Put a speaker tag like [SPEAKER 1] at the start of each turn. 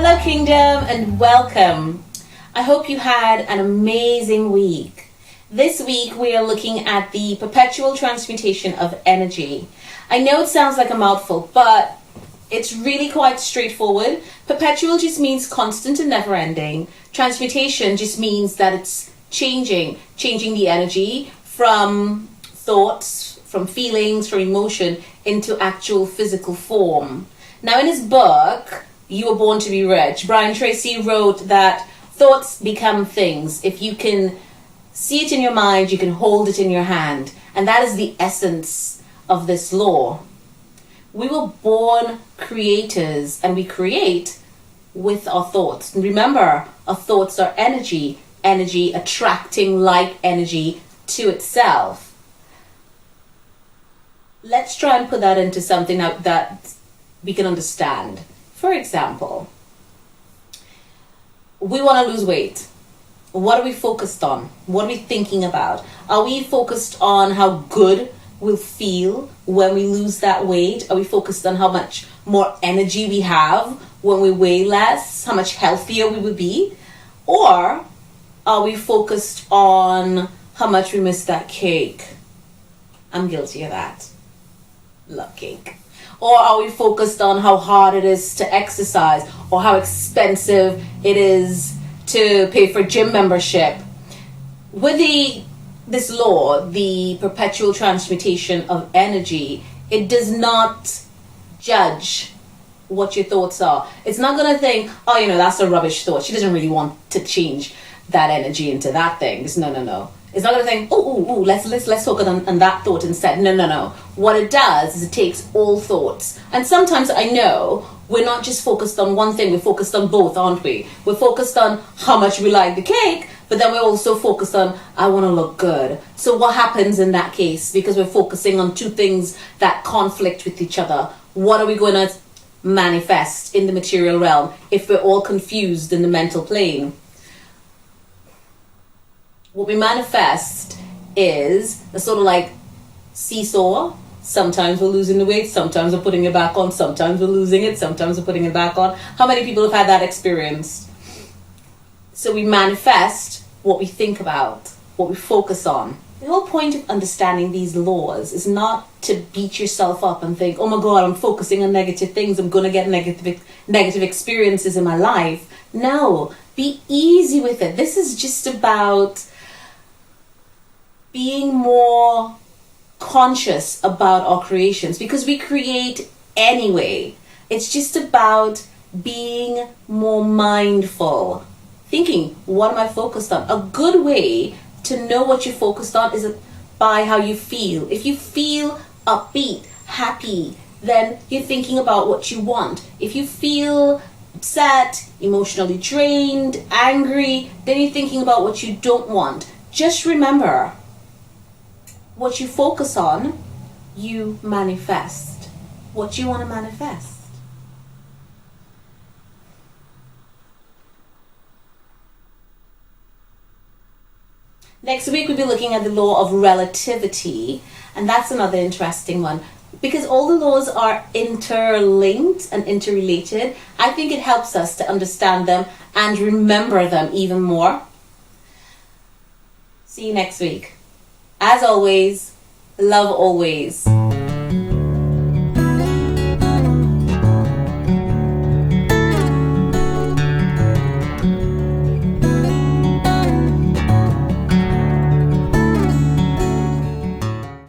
[SPEAKER 1] Hello Kingdom and welcome. I hope you had an amazing week. This week we are looking at the perpetual transmutation of energy. I know it sounds like a mouthful, but it's really quite straightforward. Perpetual just means constant and never ending. Transmutation just means that it's changing the energy from thoughts, from feelings, from emotion into actual physical form. Now in his book, You Were Born to Be Rich, Brian Tracy wrote that thoughts become things. If you can see it in your mind, you can hold it in your hand. And that is the essence of this law. We were born creators and we create with our thoughts. And remember, our thoughts are energy attracting like energy to itself. Let's try and put that into something that we can understand. For example, we want to lose weight. What are we focused on? What are we thinking about? Are we focused on how good we'll feel when we lose that weight? Are we focused on how much more energy we have when we weigh less? How much healthier we would be? Or are we focused on how much we miss that cake? I'm guilty of that. Love cake. Or are we focused on how hard it is to exercise or how expensive it is to pay for gym membership? With this law, the perpetual transmutation of energy, it does not judge what your thoughts are. It's not going to think, oh, that's a rubbish thought. She doesn't really want to change that energy into that thing. No. It's not going to think, let's focus on that thought instead. No. What it does is it takes all thoughts. And sometimes I know we're not just focused on one thing, we're focused on both, aren't we? We're focused on how much we like the cake, but then we're also focused on, I want to look good. So what happens in that case? Because we're focusing on two things that conflict with each other. What are we going to manifest in the material realm if we're all confused in the mental plane? What we manifest is a sort of like seesaw. Sometimes we're losing the weight, sometimes we're putting it back on, sometimes we're losing it, sometimes we're putting it back on. How many people have had that experience? So we manifest what we think about, what we focus on. The whole point of understanding these laws is not to beat yourself up and think, oh my God, I'm focusing on negative things, I'm going to get negative experiences in my life. No, be easy with it. This is just about being more conscious about our creations, because we create anyway. It's just about being more mindful, thinking, what am I focused on? A good way to know what you're focused on is by how you feel. If you feel upbeat, happy, then you're thinking about what you want. If you feel upset, emotionally drained, angry, then you're thinking about what you don't want. Just remember, what you focus on, you manifest. What you want to manifest. Next week we'll be looking at the law of relativity, and that's another interesting one. Because all the laws are interlinked and interrelated, I think it helps us to understand them and remember them even more. See you next week. As always, love always.